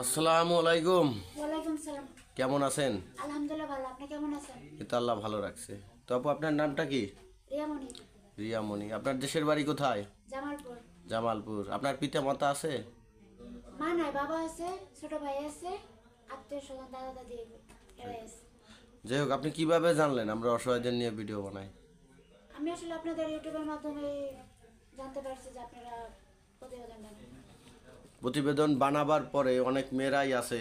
আসসালামু আলাইকুম। ওয়ালাইকুম সালাম। কেমন আছেন? আলহামদুলিল্লাহ ভালো। আপনি কেমন আছেন? এটা আল্লাহ ভালো রাখছে। তো আপু, আপনার নামটা কি? রিয়ামণি। রিয়ামণি। আপনার দেশের বাড়ি কোথায়? জামালপুর। জামালপুর। আপনার পিতা মাতা আছে? মা নাই, বাবা আছে, ছোট ভাই আছে, আত্মীয় স্বজন, দাদা দাদি এরাই আছে। যাই হোক, আপনি কিভাবে জানলেন আমরা অসহায়দের নিয়ে ভিডিও বানাই? আমি আসলে আপনাদের ইউটিউবের মাধ্যমে জানতে পারছি যে আপনারা প্রতিবেদন বানান। প্রতিবেদন বানাবার পরে অনেক মেয়েরাই আছে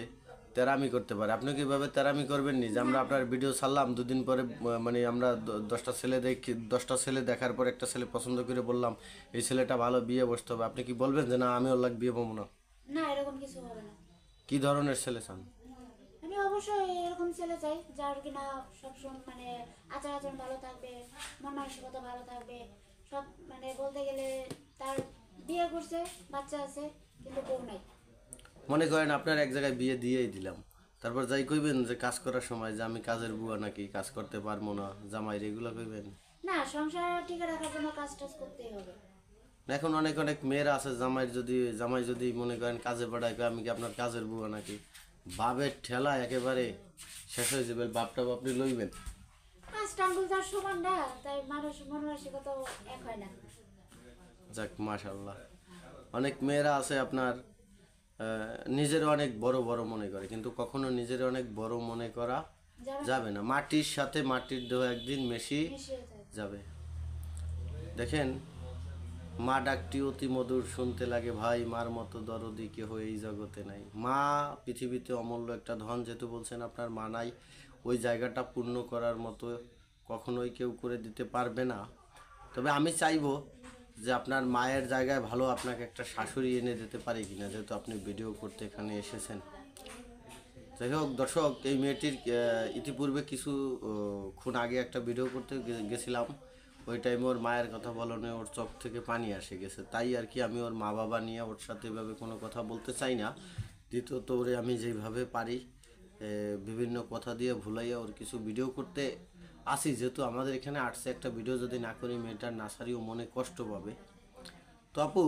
তেরামি করতে পারে। আপনি কিভাবে তেরামি করবেন নি যে আমরা আপনার ভিডিও ছাড়লাম, দুদিন পরে মানে আমরা 10টা ছেলে দেখি, 10টা ছেলে দেখার পর একটা ছেলে পছন্দ করে বললাম এই ছেলেটা ভালো, বিয়ে বসতে হবে, আপনি কি বলবেন যে না আমি ওর লাগ বিয়ে পাবো না? না, এরকম কিছু হবে না। কি ধরনের ছেলে চান? আমি অবশ্যই এরকম ছেলে চাই যার কিনা সবসময় মানে আচার আচরণ ভালো থাকবে, মন মানসিকতা ভালো থাকবে, সব মানে বলতে গেলে তার বিয়ে করছে, বাচ্চা আছে, কিন্তু বউ নাই। মনে করেন আপনার এক জায়গায় বিয়ে দিয়েই দিলাম, তারপর যাই কইবেন যে কাজ করার সময় যে আমি কাজের বুয়া নাকি, কাজ করতে পারবো না, জামাই এগুলো কইবেন? না, সংসার টিকে রাখার জন্য কাজ টাজ করতেই হবে। এখন অনেক অনেক মেয়েরা আছে জামাই যদি মনে করেন কাজে পাঠায়, কয় আমি কি আপনার কাজের বুয়া নাকি? বাপের ঠেলা একেবারে শেষ হয়ে যাবে, বাপটা আপনি লইবেন। কাজটা আঙ্গুল তার সমান না, তাই মানুষ মন মানসিকতা এক হয় না। যাক, মাশাল্লাহ। অনেক মেয়েরা আছে আপনার নিজের অনেক বড় বড় মনে করে, কিন্তু কখনো নিজের অনেক বড় মনে করা যাবে না। মাটির সাথে মাটির দেহ একদিন মিশিয়ে থাকে। যাবে। দেখেন, মা ডাকটি অতি মধুর শুনতে লাগে ভাই, মার মতো দরদি কেহ এই জগতে নাই। মা পৃথিবীতে অমূল্য একটা ধন, যেহেতু বলছেন আপনার মা নাই, ওই জায়গাটা পূর্ণ করার মতো কখনোই কেউ করে দিতে পারবে না। তবে আমি চাইবো যে আপনার মায়ের জায়গায় ভালো আপনাকে একটা শাশুড়ি এনে দিতে পারি কিনা, যেহেতু আপনি ভিডিও করতে এখানে এসেছেন। যাই হোক দর্শক, এই মেয়েটির ইতিপূর্বে কিছু ক্ষণ আগে একটা ভিডিও করতে গেছিলাম। ওই টাইমে ওর মায়ের কথা বলনে ওর চোখ থেকে পানি এসে গেছে, তাই আর কি আমি ওর মা বাবা নিয়ে ওর সাথে এভাবে কোনো কথা বলতে চাই না। দ্বিতীয়ত ওরে আমি যেভাবে পারি বিভিন্ন কথা দিয়ে ভুলাইয়া ওর কিছু ভিডিও করতে আসি, যেহেতু আমাদের এখানে আসছে, একটা ভিডিও যদি না করি মেয়েটার নাসারিও মনে কষ্ট পাবে। তো আপু,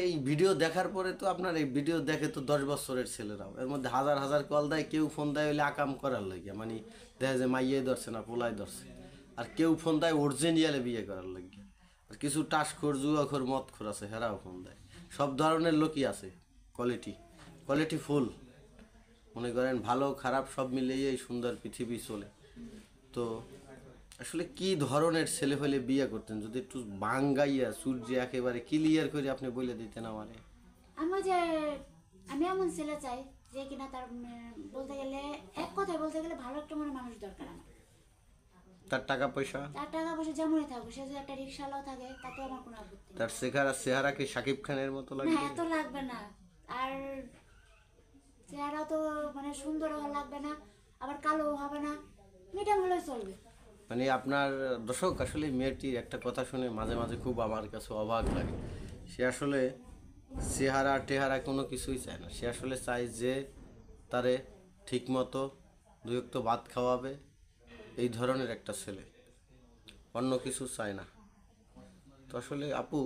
এই ভিডিও দেখার পরে তো আপনার এই ভিডিও দেখে তো 10 বছরের ছেলেরাও, এর মধ্যে হাজার হাজার কল দেয়, কেউ ফোন দেয় হইলে আকাম করার লাগে, মানে দেখা যায় মাইয়াই ধরছে না পোলাই ধরছে, আর কেউ ফোন দেয় অরিজিনালে বিয়ে করার লাগে, আর কিছু টাসখোর জুয়াখোর মদখোর আছে হেরাও ফোন দেয়। সব ধরনের লোকই আছে, কোয়ালিটি ফুল। মনে করেন ভালো খারাপ সব মিলিয়ে এই সুন্দর পৃথিবী চলে। তো আসলে কি ধরনের ছেলে হলে বিয়ে করতেন, যদি একটু বাঙ্গাইয়া সূর্য একেবারে ক্লিয়ার করে আপনি বলে দিতেন আমারে। আমি যে আমি এমন ছেলে চাই যে কিনা তার বলতে গেলে এক কথায় বলতে গেলে ভালো একটা মনে মানুষ দরকার আমার। তার টাকা পয়সা, তার টাকা পয়সা যেমনই থাকুক, সে যদি একটা রিক্সাওয়ালাও থাকে তাতে আমার কোনো আপত্তি নেই। তার চেহারা কি সাকিব খানের মতো না, লাগবে? এত লাগবে না। আর চেহারা তো মানে সুন্দর লাগবে না, আবার কালো হবে না, মিডিয়াম হলেই চলবে। মানে আপনার দর্শক, আসলে মেয়েটির একটা কথা শুনে মাঝে মাঝে খুব আমার কাছে অবাক লাগে। সে আসলে চেহারা টেহারা কোনো কিছুই চায় না, সে আসলে চায় যে তারে ঠিকমতো দুই একটু ভাত খাওয়াবে, এই ধরনের একটা ছেলে, অন্য কিছু চায় না। তো আসলে আপু,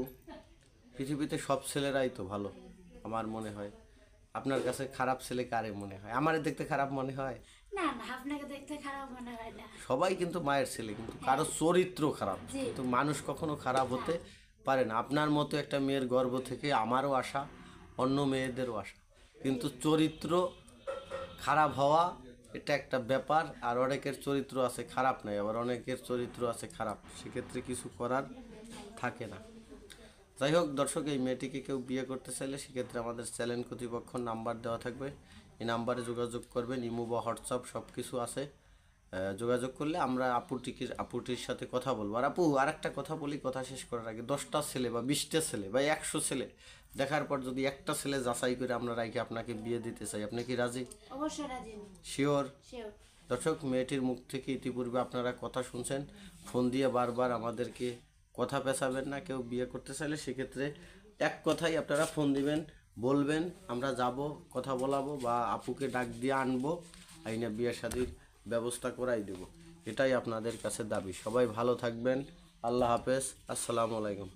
পৃথিবীতে সব ছেলেরাই তো ভালো আমার মনে হয়। আপনার কাছে খারাপ ছেলে কারে মনে হয়? আমারে দেখতে খারাপ মনে হয়? না না, আপনাকে দেখতে খারাপ মনে হয় না। সবাই কিন্তু মায়ের ছেলে, কিন্তু কারো চরিত্র খারাপ, জি। কিন্তু মানুষ কখনো খারাপ হতে পারে না। আপনার মতো একটা মেয়ের গর্ভ থেকে আমারও আশা, অন্য মেয়েদেরও আশা, কিন্তু চরিত্র খারাপ হওয়া এটা একটা ব্যাপার। আর অনেকের চরিত্র আছে খারাপ নাই, আবার অনেকের চরিত্র আছে খারাপ, সেক্ষেত্রে কিছু করার থাকে না। যাই হোক দর্শক, এই মেয়েটিকে কেউ বিয়ে করতে চাইলে সেক্ষেত্রে আমাদের চ্যানেল কর্তৃপক্ষ নাম্বার দেওয়া থাকবে, এই নাম্বারে যোগাযোগ করবেন। ইমো বা হোয়াটসঅ্যাপ সব কিছু আছে, যোগাযোগ করলে আমরা আপুটির সাথে কথা বলবো। আর আপু, আর একটা কথা বলি কথা শেষ করার আগে, 10টা ছেলে বা 20টা ছেলে বা 100 ছেলে দেখার পর যদি একটা ছেলে যাচাই করে আমরা রাইকে আপনাকে বিয়ে দিতে চাই, আপনি কি রাজি? অবশ্যই রাজি। শিওর? শিওর। দর্শক, মেয়েটির মুখ থেকে ইতিপূর্বে আপনারা কথা শুনছেন, ফোন দিয়ে বারবার আমাদেরকে কথা পেছাবেন না। কেউ বিয়ে করতে চাইলে সেক্ষেত্রে এক কথাই আপনারা ফোন দিবেন, বলবেন আমরা যাব, কথা বলাবো, বা আপুকে ডাক দিয়ে আনবো, আইনা বিয়ে শাদির ব্যবস্থা করাই দেব। এটাই আপনাদের কাছে দাবি। সবাই ভালো থাকবেন। আল্লাহ হাফেজ। আসসালামু আলাইকুম।